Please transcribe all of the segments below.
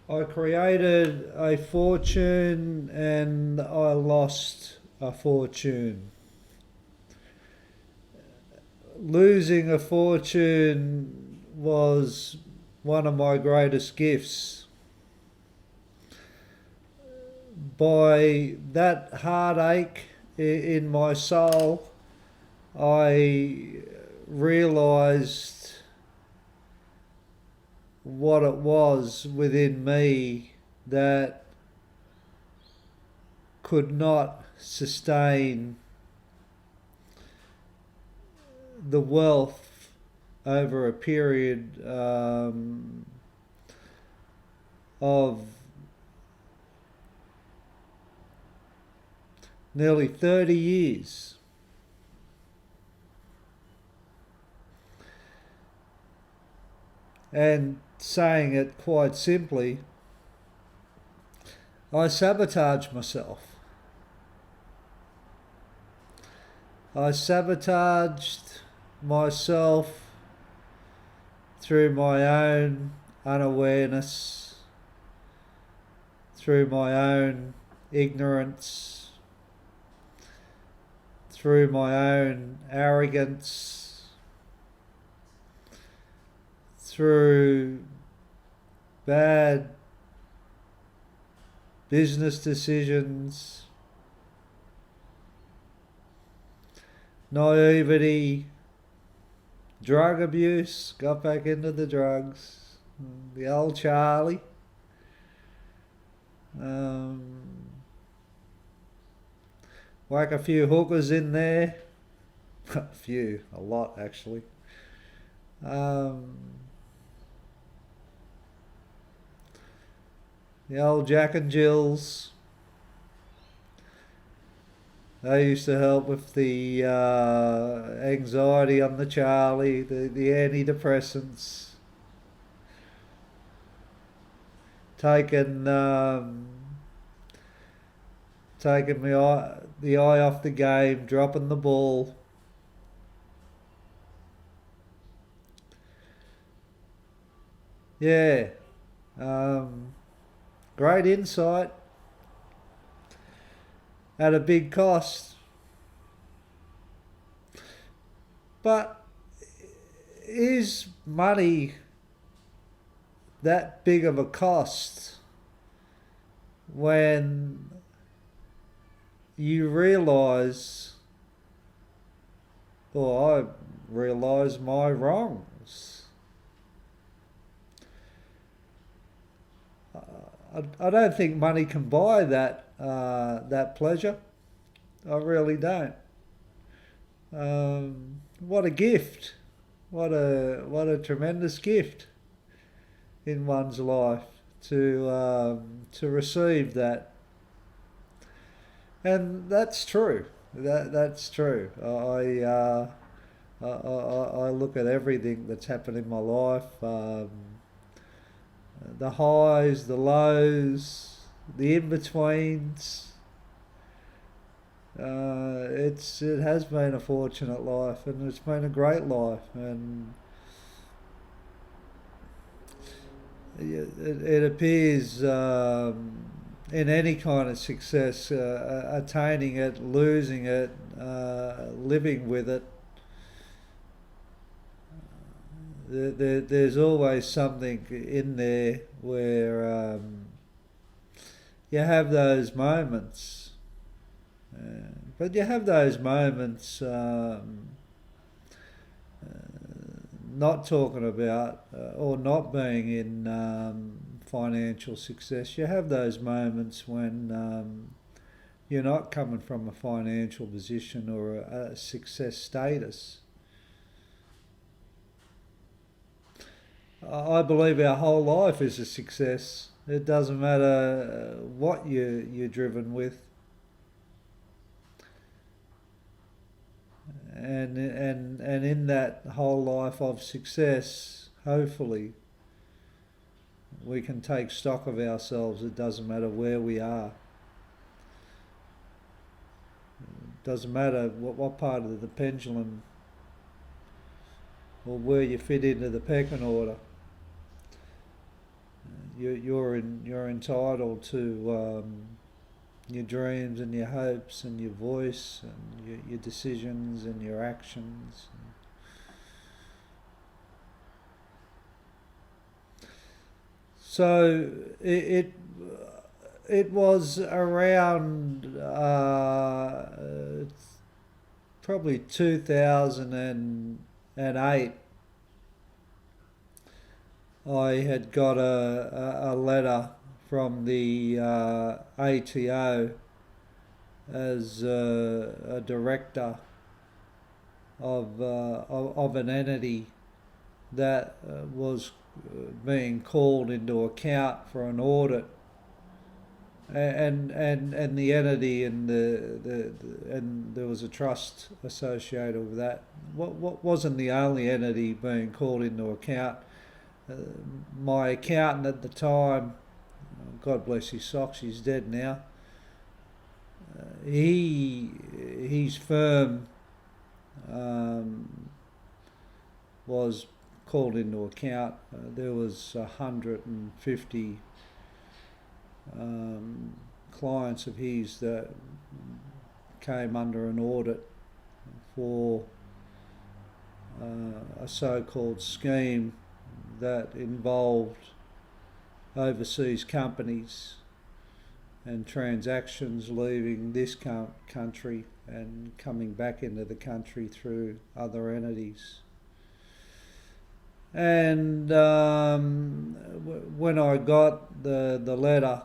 I created a fortune and I lost a fortune. Losing a fortune was one of my greatest gifts. By that heartache in my soul, I realized what it was within me that could not sustain the wealth over a period of nearly 30 years. And saying it quite simply, I sabotaged myself. I sabotaged myself through my own unawareness, through my own ignorance, through my own arrogance, through bad business decisions, naivety, drug abuse, got back into the drugs, the old Charlie. Whack a few hookers in there. A lot actually. The old Jack and Jills. They used to help with the anxiety on the Charlie, the antidepressants. Taking the eye off the game, dropping the ball. Yeah, great insight at a big cost. But is money that big of a cost when you realise, or I realise my wrongs? I don't think money can buy that pleasure. I really don't. What a gift! What a tremendous gift in one's life to receive that, and that's true. That's true. I look at everything that's happened in my life. The highs, the lows, the in-betweens. It has been a fortunate life, and it's been a great life, and it appears in any kind of success, attaining it, losing it, living with it. There's always something in there where you have those moments, but you have those moments not talking about or not being in financial success. You have those moments when you're not coming from a financial position or a success status. I believe our whole life is a success. It doesn't matter what you're driven with, and in that whole life of success, hopefully, we can take stock of ourselves. It doesn't matter where we are. It doesn't matter what part of the pendulum or where you fit into the pecking order. you're entitled to your dreams and your hopes and your voice and your decisions and your actions. So it was around probably 2008. I had got a letter from the ATO as a director of an entity that was being called into account for an audit, and the entity and and there was a trust associated with that. What wasn't the only entity being called into account. My accountant at the time, God bless his socks, he's dead now. His firm was called into account. There was 150 clients of his that came under an audit for a so-called scheme that involved overseas companies and transactions leaving this country and coming back into the country through other entities. And when I got the letter,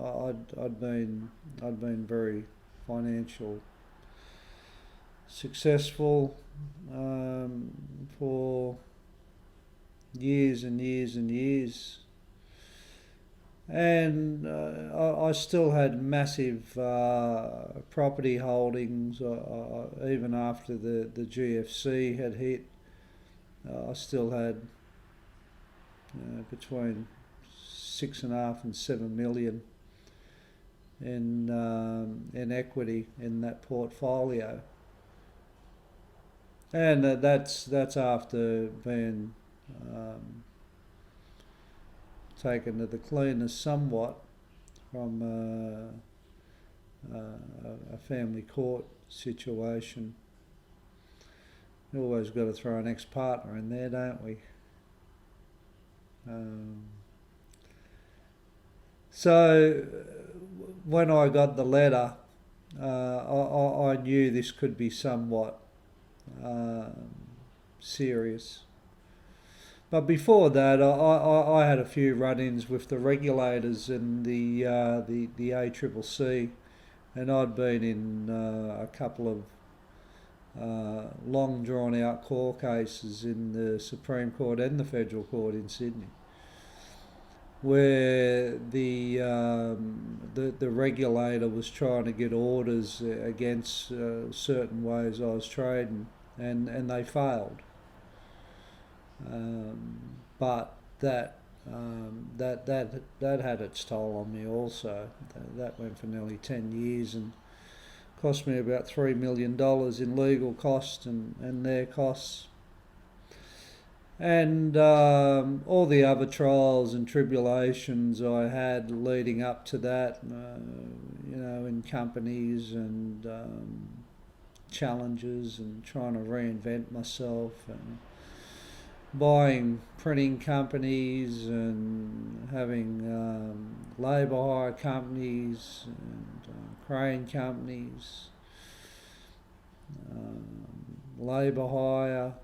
I'd been very financial successful for years and years and years, and I still had massive property holdings even after the GFC had hit. I still had between 6.5 and 7 million in equity in that portfolio, and that's after being taken to the cleaners somewhat from a family court situation. You always got to throw an ex-partner in there, don't we? So when I got the letter, I knew this could be somewhat serious. But before that, I had a few run-ins with the regulators and the ACCC, and I'd been in a couple of long drawn-out court cases in the Supreme Court and the Federal Court in Sydney, where the regulator was trying to get orders against certain ways I was trading, and they failed. But that had its toll on me also. That went for nearly 10 years and cost me about $3 million in legal costs and their costs. And all the other trials and tribulations I had leading up to that, in companies and challenges and trying to reinvent myself and buying printing companies and having labour hire companies and crane companies, labour hire,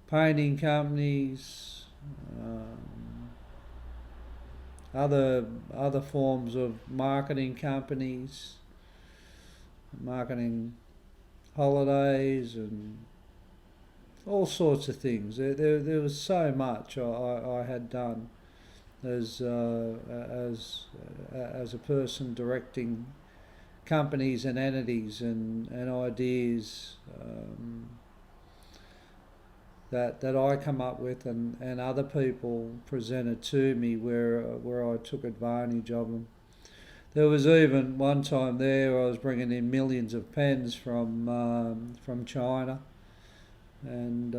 painting companies, other forms of marketing companies, marketing holidays and all sorts of things. There was so much I had done as a person directing companies and entities and ideas that I come up with and other people presented to me where I took advantage of them. There was even one time there I was bringing in millions of pens from China, and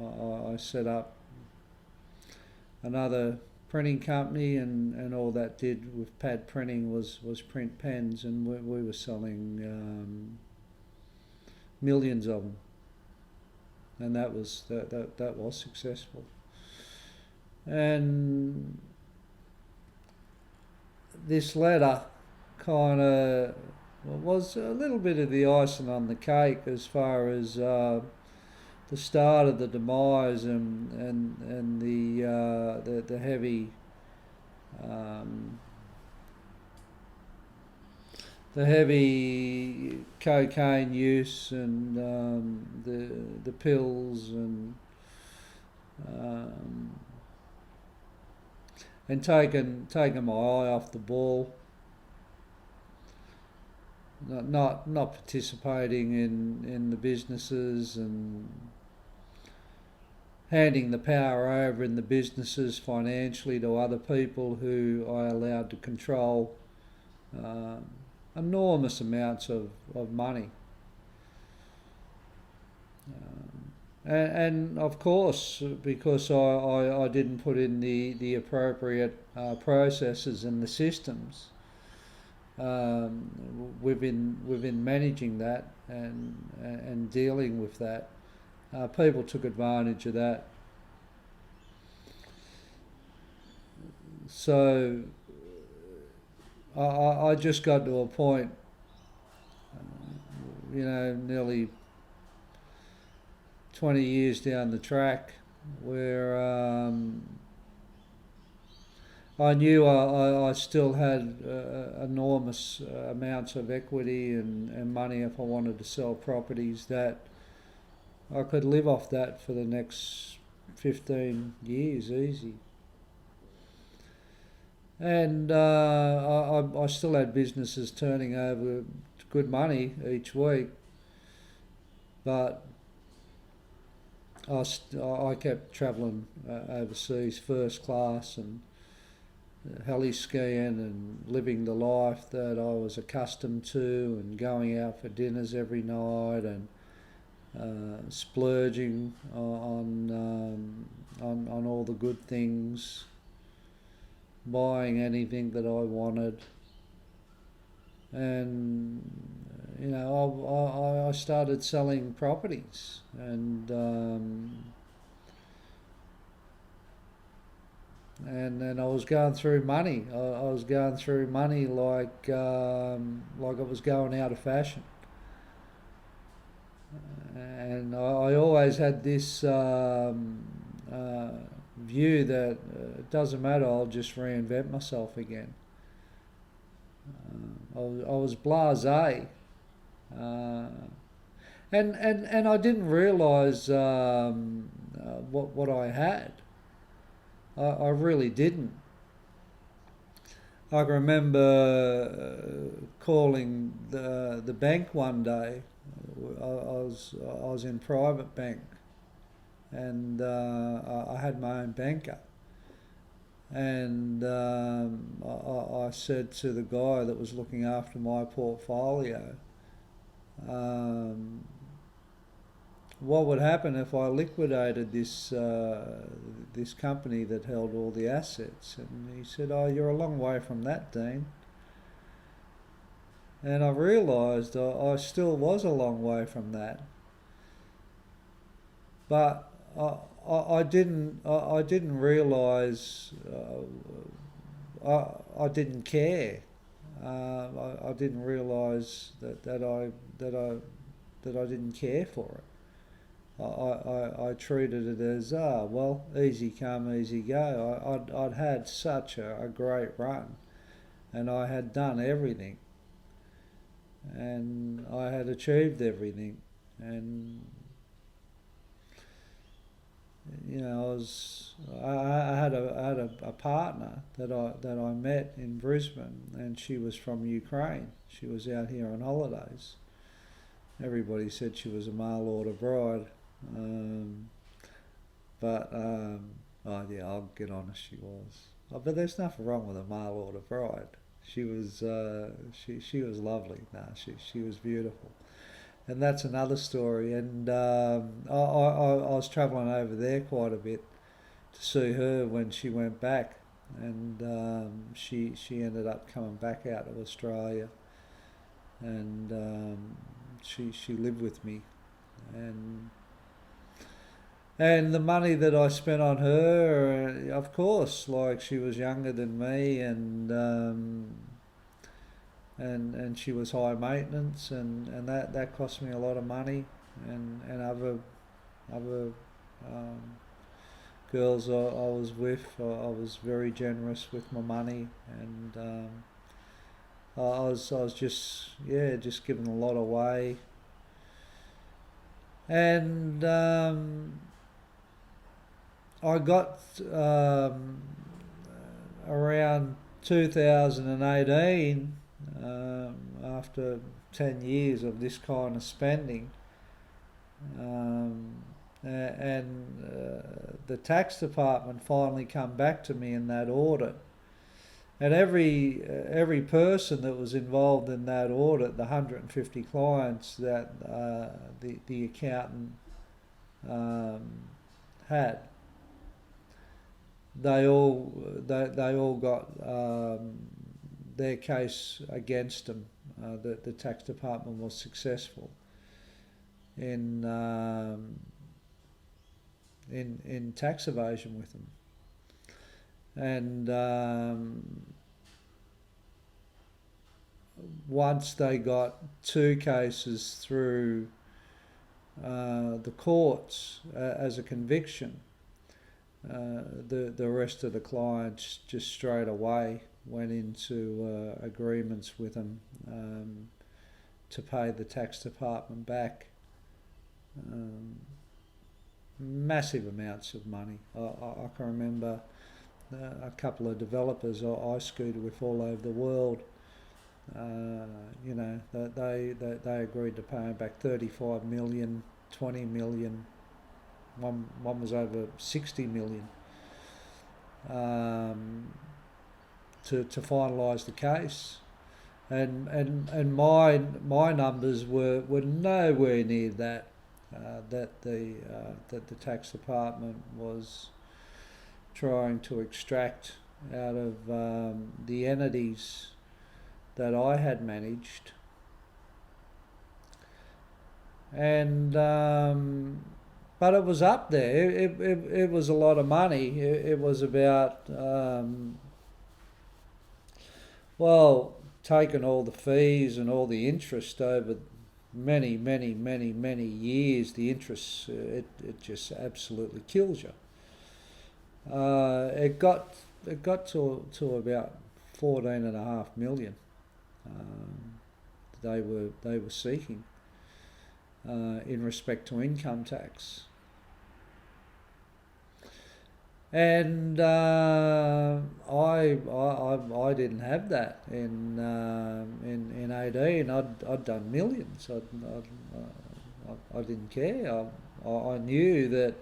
I set up another printing company, and all that did with pad printing was print pens, and we were selling millions of them, and that was successful. And this letter kind of was a little bit of the icing on the cake as far as the start of the demise and the heavy cocaine use and the pills and taking my eye off the ball. Not participating in the businesses and handing the power over in the businesses financially to other people who I allowed to control enormous amounts of money. And of course, because I didn't put in the appropriate processes and the systems within managing that and dealing with that, people took advantage of that. So I just got to a point, nearly 20 years down the track, where I knew I still had enormous amounts of equity and money if I wanted to sell properties, that I could live off that for the next 15 years easy. And I still had businesses turning over good money each week, but I kept travelling overseas first class and heli skiing and living the life that I was accustomed to, and going out for dinners every night and splurging on all the good things, buying anything that I wanted. And I started selling properties, and then I was going through money. I was going through money like it was going out of fashion. And I always had this view that it doesn't matter, I'll just reinvent myself again. I was blasé, and I didn't realise what I had. I really didn't. I remember calling the bank one day. I was in private bank, and I had my own banker. And I said to the guy that was looking after my portfolio, what would happen if I liquidated this company that held all the assets? And he said, "Oh, you're a long way from that, Dean." And I realised I still was a long way from that, but I didn't realise I didn't care. I didn't realise that I didn't care for it. I treated it as well, easy come, easy go. I'd had such a great run, and I had done everything, and I had achieved everything, and I had a partner that I met in Brisbane, and she was from Ukraine. She was out here on holidays. Everybody said she was a mail order bride, but oh yeah, I'll get honest, she was. But there's nothing wrong with a mail order bride. She was she was lovely. She was beautiful. And that's another story. And I was travelling over there quite a bit to see her when she went back, and she ended up coming back out of Australia, and she lived with me, and the money that I spent on her, of course, like she was younger than me, and she was high maintenance, and that cost me a lot of money, and other girls I was with, I was very generous with my money, and I was just giving a lot away, and I got around 2018, after 10 years of this kind of spending, and the tax department finally come back to me in that audit, and every person that was involved in that audit, the 150 clients that the accountant had, they all got their case against them. The tax department was successful in tax evasion with them, and once they got 2 cases through the courts as a conviction, the rest of the clients just straight away went into agreements with them to pay the tax department back massive amounts of money. I can remember a couple of developers I scooted with all over the world. They agreed to pay back 35 million, 20 million. One was over 60 million to finalise the case, and my numbers were nowhere near that. That the tax department was trying to extract out of the entities that I had managed, and but it was up there. It was a lot of money. It was about taking all the fees and all the interest over many years. The interest, it just absolutely kills you. It got to about 14.5 million. They were seeking in respect to income tax, and I didn't have that in 18. I'd done millions. I didn't care. I knew that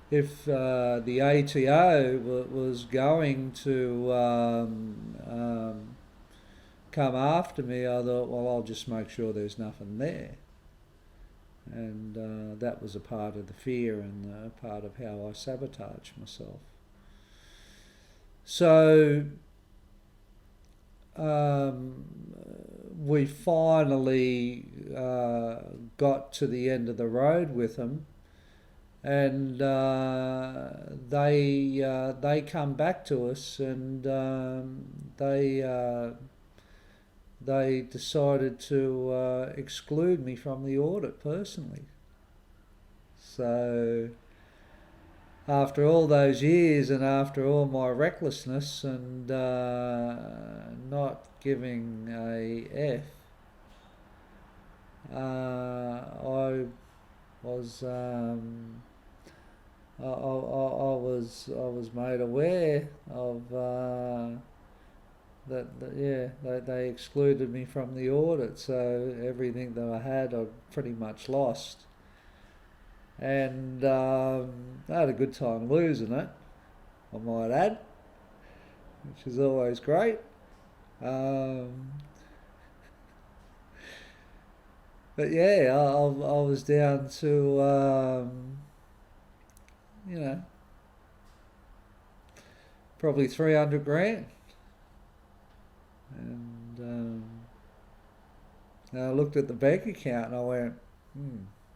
if the ATO was going to come after me, I thought, well, I'll just make sure there's nothing there. And that was a part of the fear and a part of how I sabotaged myself. So we finally got to the end of the road with them, and they come back to us, and they decided to exclude me from the audit personally. So after all those years, and after all my recklessness and not giving a F, I was made aware of they excluded me from the audit, so everything that I had I pretty much lost, and I had a good time losing it, I might add, which is always great. But yeah, I was down to probably 300 grand. And I looked at the bank account and I went,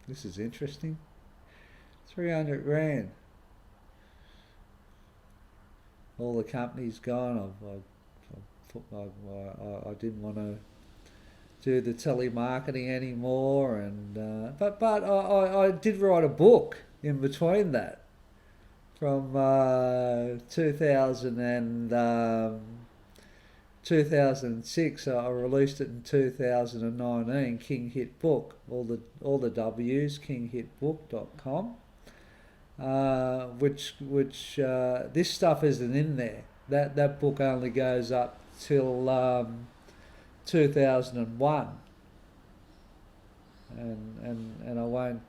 this is interesting. 300 grand. All the company's gone. I didn't want to do the telemarketing anymore, and but I did write a book in between that from 2006. I released it in 2019. King Hit Book, all the W's, kinghitbook.com. Which this stuff isn't in there. That book only goes up till 2001, and I won't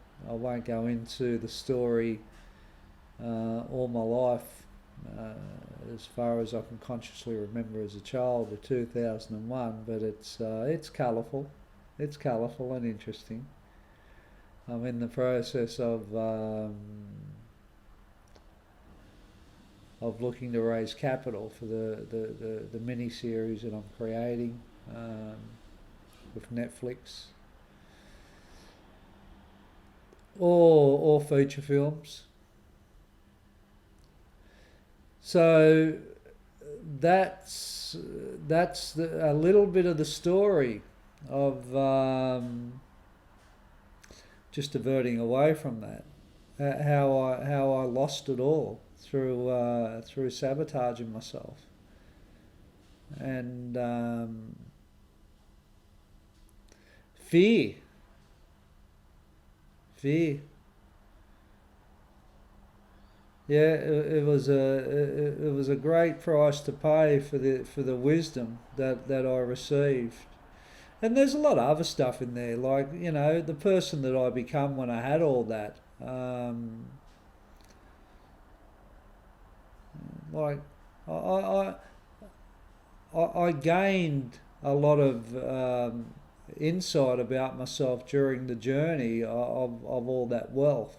go into the story all my life as far as I can consciously remember as a child of 2001. But it's colourful, and interesting. I'm in the process of looking to raise capital for the mini series that I'm creating with Netflix, or feature films. So that's a little bit of the story of just diverting away from that. How I lost it all through sabotaging myself, and fear. Yeah, it was a great price to pay for the wisdom that I received. And there's a lot of other stuff in there, like, the person that I become when I had all that. Like I gained a lot of insight about myself during the journey of all that wealth,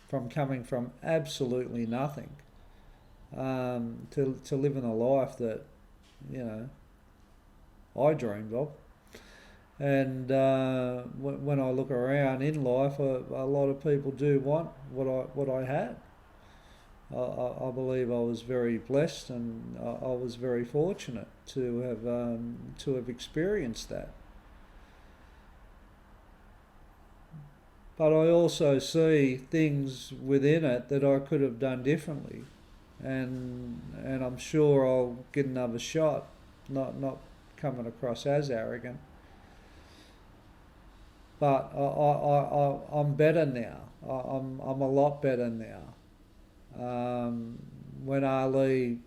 from coming from absolutely nothing to living a life that I dreamed of. And when I look around in life, a lot of people do want what I had. I believe I was very blessed, and I was very fortunate to have experienced that. But I also see things within it that I could have done differently, and I'm sure I'll get another shot. Not coming across as arrogant, but I'm better now. I'm a lot better now. When Ali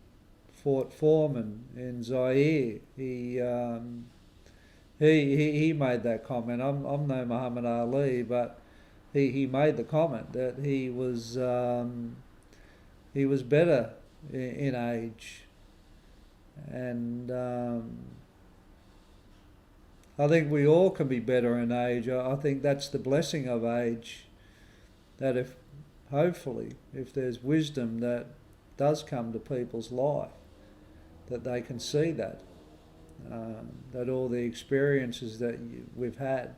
fought Foreman in Zaire, he made that comment. I'm no Muhammad Ali, but he made the comment that he was better in age, and I think we all can be better in age. I think that's the blessing of age, that hopefully if there's wisdom that does come to people's life, that they can see that all the experiences that we've had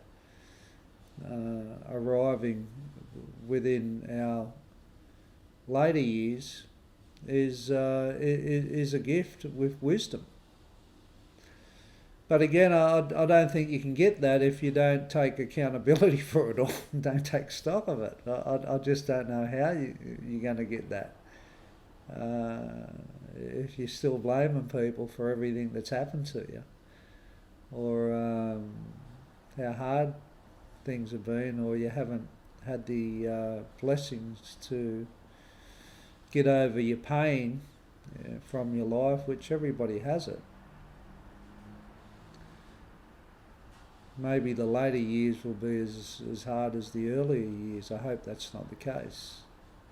arriving within our later years is a gift with wisdom. But again, I don't think you can get that if you don't take accountability for it all and don't take stock of it. I just don't know how you're going to get that. If you're still blaming people for everything that's happened to you, or how hard things have been, or you haven't had the blessings to get over your pain from your life, which everybody has it. Maybe the later years will be as hard as the earlier years. I hope that's not the case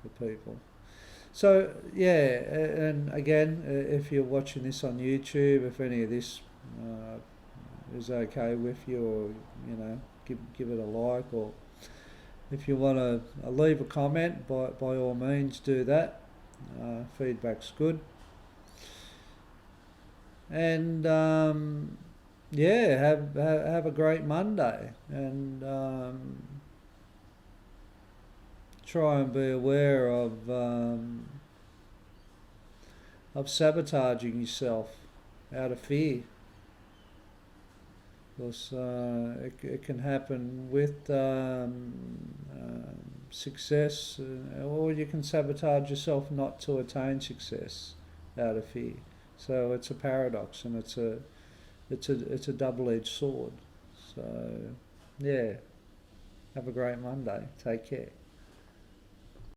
for people. So yeah, and again, if you're watching this on YouTube, if any of this is okay with you, or give it a like, or if you want to leave a comment, by all means do that. Feedback's good. and yeah, have a great Monday, and try and be aware of sabotaging yourself out of fear, because it can happen with success, or you can sabotage yourself not to attain success out of fear. So it's a paradox, and it's a double-edged sword. So yeah, have a great Monday. Take care.